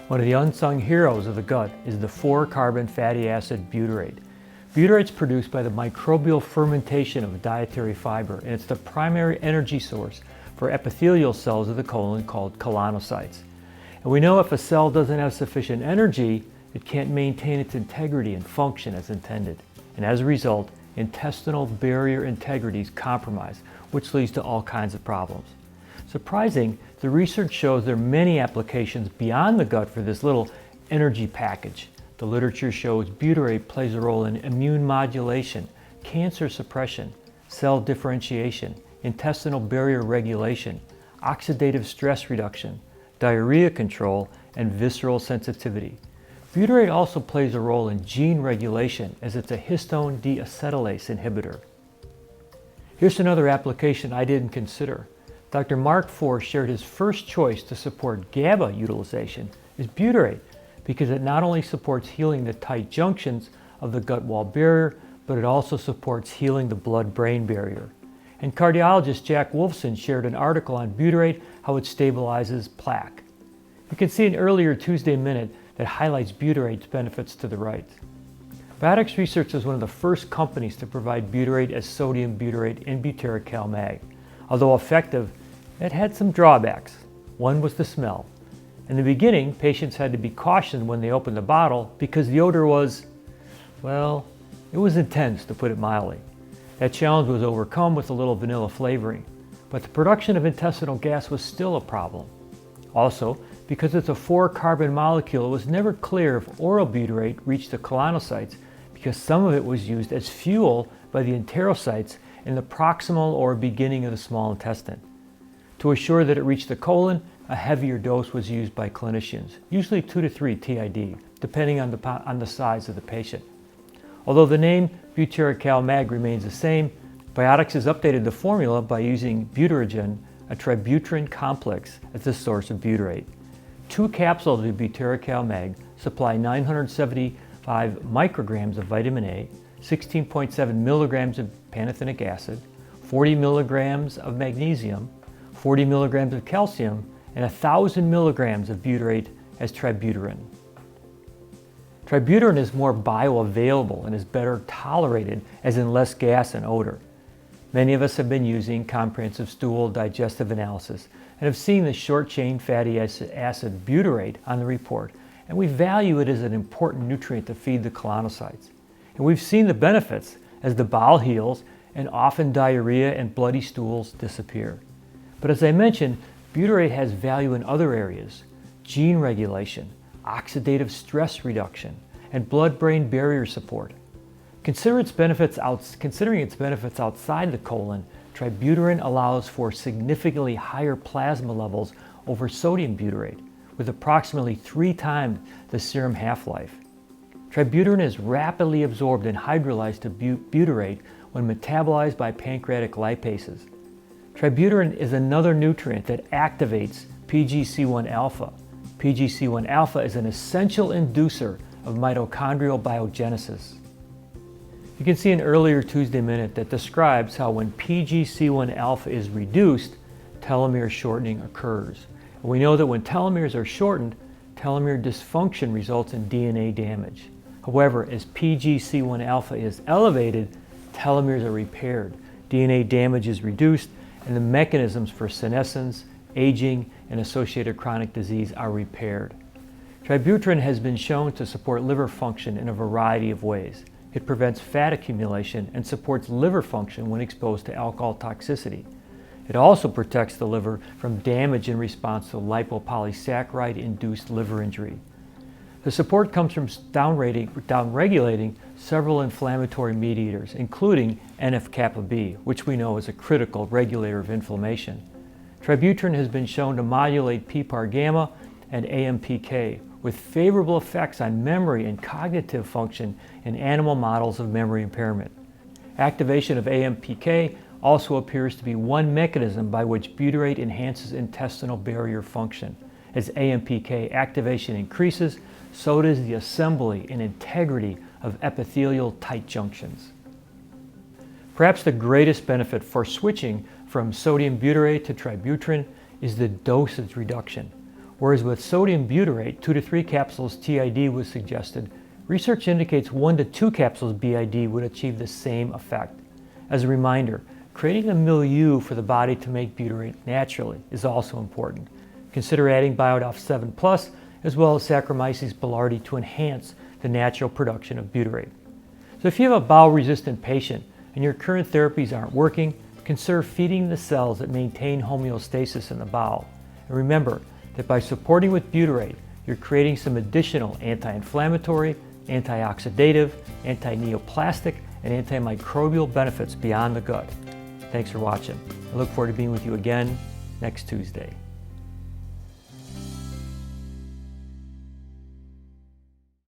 One of the unsung heroes of the gut is the 4-carbon fatty acid butyrate. Butyrate is produced by the microbial fermentation of dietary fiber, and it's the primary energy source for epithelial cells of the colon called colonocytes. And we know if a cell doesn't have sufficient energy, it can't maintain its integrity and function as intended. And as a result, intestinal barrier integrity is compromised, which leads to all kinds of problems. Surprising, the research shows there are many applications beyond the gut for this little energy package. The literature shows butyrate plays a role in immune modulation, cancer suppression, cell differentiation, intestinal barrier regulation, oxidative stress reduction, diarrhea control, and visceral sensitivity. Butyrate also plays a role in gene regulation as it's a histone deacetylase inhibitor. Here's another application I didn't consider. Dr. Mark Force shared his first choice to support GABA utilization is butyrate because it not only supports healing the tight junctions of the gut wall barrier, but it also supports healing the blood-brain barrier. And cardiologist Jack Wolfson shared an article on butyrate, how it stabilizes plaque. You can see an earlier Tuesday Minute that highlights butyrate's benefits to the right. Biotics Research was one of the first companies to provide butyrate as sodium butyrate in Butyric-Cal-Mag. Although effective, it had some drawbacks. One was the smell. In the beginning, patients had to be cautioned when they opened the bottle because the odor was, well, it was intense, to put it mildly. That challenge was overcome with a little vanilla flavoring, but the production of intestinal gas was still a problem. Also, because it's a 4-carbon molecule, it was never clear if oral butyrate reached the colonocytes because some of it was used as fuel by the enterocytes in the proximal or beginning of the small intestine. To assure that it reached the colon, a heavier dose was used by clinicians, usually 2 to 3 TID, depending on the size of the patient. Although the name Butyric-Cal-Mag remains the same, Biotics has updated the formula by using butyrogen, a tributyrin complex, as the source of butyrate. 2 capsules of Butyric-Cal-Mag supply 975 micrograms of vitamin A, 16.7 milligrams of pantothenic acid, 40 milligrams of magnesium, 40 milligrams of calcium, and 1,000 milligrams of butyrate as tributyrin. Tributyrin is more bioavailable and is better tolerated, as in less gas and odor. Many of us have been using comprehensive stool digestive analysis and have seen the short-chain fatty acid butyrate on the report, and we value it as an important nutrient to feed the colonocytes. And we've seen the benefits as the bowel heals and often diarrhea and bloody stools disappear. But as I mentioned, butyrate has value in other areas: gene regulation, oxidative stress reduction, and blood-brain barrier support. Considering its benefits outside the colon, tributyrin allows for significantly higher plasma levels over sodium butyrate, with approximately 3 times the serum half-life. Tributyrin is rapidly absorbed and hydrolyzed to butyrate when metabolized by pancreatic lipases. Tributyrin is another nutrient that activates PGC1-alpha. PGC1-alpha is an essential inducer of mitochondrial biogenesis. You can see an earlier Tuesday Minute that describes how when PGC1-alpha is reduced, telomere shortening occurs. And we know that when telomeres are shortened, telomere dysfunction results in DNA damage. However, as PGC1-alpha is elevated, telomeres are repaired, DNA damage is reduced, and the mechanisms for senescence, aging, and associated chronic disease are repaired. Tributyrin has been shown to support liver function in a variety of ways. It prevents fat accumulation and supports liver function when exposed to alcohol toxicity. It also protects the liver from damage in response to lipopolysaccharide-induced liver injury. The support comes from downregulating several inflammatory mediators, including NF-kappa B, which we know is a critical regulator of inflammation. Tributyrin has been shown to modulate PPAR-gamma and AMPK, with favorable effects on memory and cognitive function in animal models of memory impairment. Activation of AMPK also appears to be one mechanism by which butyrate enhances intestinal barrier function. As AMPK activation increases, so does the assembly and integrity of epithelial tight junctions. Perhaps the greatest benefit for switching from from sodium butyrate to tributrin is the dosage reduction. Whereas with sodium butyrate, 2 to 3 capsules TID was suggested, research indicates 1 to 2 capsules BID would achieve the same effect. As a reminder, creating a milieu for the body to make butyrate naturally is also important. Consider adding Biodoff 7 Plus as well as Saccharomyces boulardii to enhance the natural production of butyrate. So if you have a bowel-resistant patient and your current therapies aren't working, consider feeding the cells that maintain homeostasis in the bowel. And remember that by supporting with butyrate, you're creating some additional anti-inflammatory, antioxidative, anti-neoplastic, and antimicrobial benefits beyond the gut. Thanks for watching. I look forward to being with you again next Tuesday.